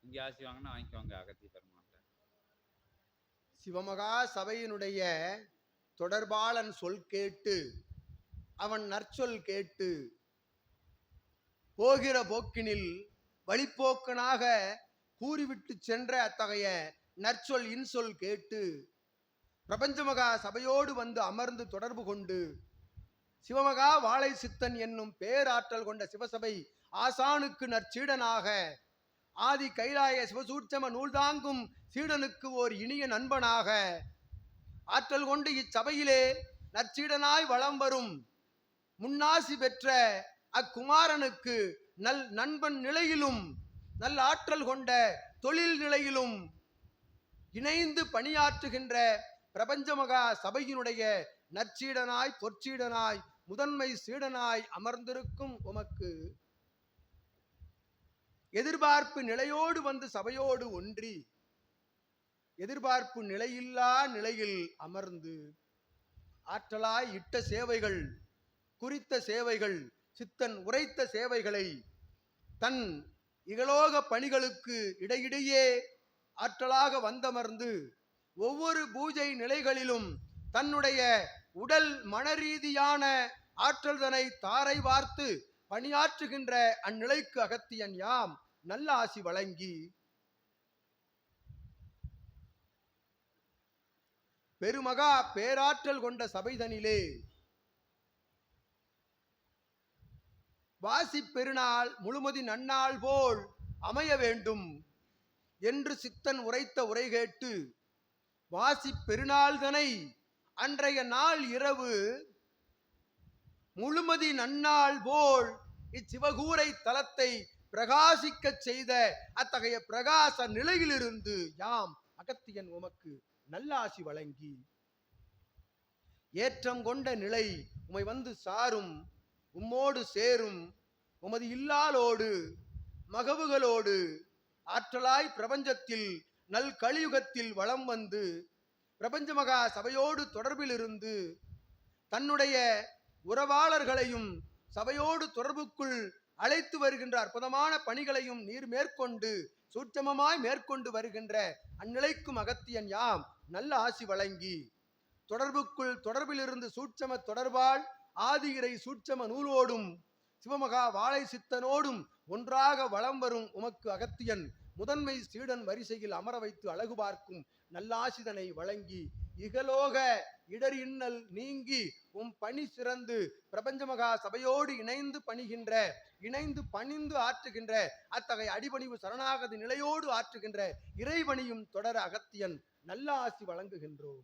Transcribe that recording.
இங்கே ஆசி வாங்கினா வாங்கிக்கோங்க அகத்திய பெருமான். சிவமகா சபையினுடைய தொடர்பாளன் சொல் கேட்டு அவன் நற்சொல் கேட்டு போகிற போக்கினில் வழிப்போக்கனாக கூறிவிட்டு சென்ற அத்தகைய நற்சொல் இன்சொல் கேட்டு பிரபஞ்சமகா சபையோடு வந்து அமர்ந்து தொடர்பு கொண்டு சிவமகா வாழை சித்தன் என்னும் பேராற்றல் கொண்ட சிவசபை ஆசானுக்கு நற்சீடனாக ஆதி கைலாய சிவசூட்சம நூல்தாங்கும் சீடனுக்கு ஓர் இனிய நண்பனாக ஆற்றல் கொண்டு இச்சபையிலே நற்சீடனாய் வளம் வரும் முன்னாசி பெற்ற அக்குமாரனுக்கு நல் நண்பன் நிலையிலும் நல் ஆற்றல் கொண்ட தொழில் நிலையிலும் இணைந்து பணியாற்றுகின்ற பிரபஞ்சமகா சபையினுடைய நற்சீடனாய் பொற்சீடனாய் முதன்மை சீடனாய் அமர்ந்திருக்கும் உமக்கு எதிர்பார்ப்பு நிலையோடு வந்து சபையோடு ஒன்றி எதிர்பார்ப்பு நிலையில்லா நிலையில் அமர்ந்து ஆற்றலாய் இட்ட சேவைகள் குறித்த சேவைகள் சித்தன் உரைத்த சேவைகளை தன் இகலோக பணிகளுக்கு இடையிடையே ஆற்றலாக வந்தமர்ந்து ஒவ்வொரு பூஜை நிலைகளிலும் தன்னுடைய உடல் மனரீதியான ஆற்றல்தனை தாரை வார்த்து பணியாற்றுகின்ற அந்நிலைக்கு அகத்தியன் யாம் நல்ல ஆசி வழங்கி பெருமகா பேராற்றல் கொண்ட சபைதனிலே வாசி பெருநாள் முழுமதி நன்னாள் போல் அமைய வேண்டும் என்று சித்தன் உரைத்த உரை கேட்டு வாசி பெருநாள்தனை அன்றைய நாள் இரவு முழுமதி நன்னாள் போல் இச்சிவகூரை தலத்தை பிரகாசிக்க செய்த அத்தகைய பிரகாச நிலையிலிருந்து யாம் அகத்தியன் உமக்கு நல்லாசி வழங்கி ஏற்றம் கொண்ட நிலை உமை வந்து சாரும் உம்மோடு சேரும் உமது இல்லாலோடு மகவுகளோடு ஆற்றலாய் பிரபஞ்சத்தில் நல் கலியுகத்தில் வளம் வந்து பிரபஞ்சமகா சபையோடு தொடர்பில் இருந்து தன்னுடைய உறவாளர்களையும் சபையோடு தொடர்புக்குள் அழைத்து வருகின்ற அற்புதமான பணிகளையும் நீர் மேற்கொண்டு சூட்சமமாய் மேற்கொண்டு வருகின்ற அந்நிலைக்கும் அகத்தியன் யாம் நல்ல ஆசி வழங்கி தொடர்புக்குள் தொடர்பிலிருந்து சூட்சம தொடர்பால் ஆதியிரை சூட்சம நூலோடும் சிவமகா வாழை சித்தனோடும் ஒன்றாக வளம் வரும் உமக்கு அகத்தியன் முதன்மை சீடன் வரிசையில் அமர வைத்து அழகு பார்க்கும் நல்லாசிதனை வழங்கி இகலோக இடர் இன்னல் நீங்கி பணி சிறந்து பிரபஞ்சமகா சபையோடு இணைந்து பணிந்து ஆற்றுகின்ற அத்தகைய அடிபணிவு சரணாகதி நிலையோடு ஆற்றுகின்ற இறைவனியும் தொடர அகத்தியன் நல்ல ஆசி வழங்குகின்றோம்.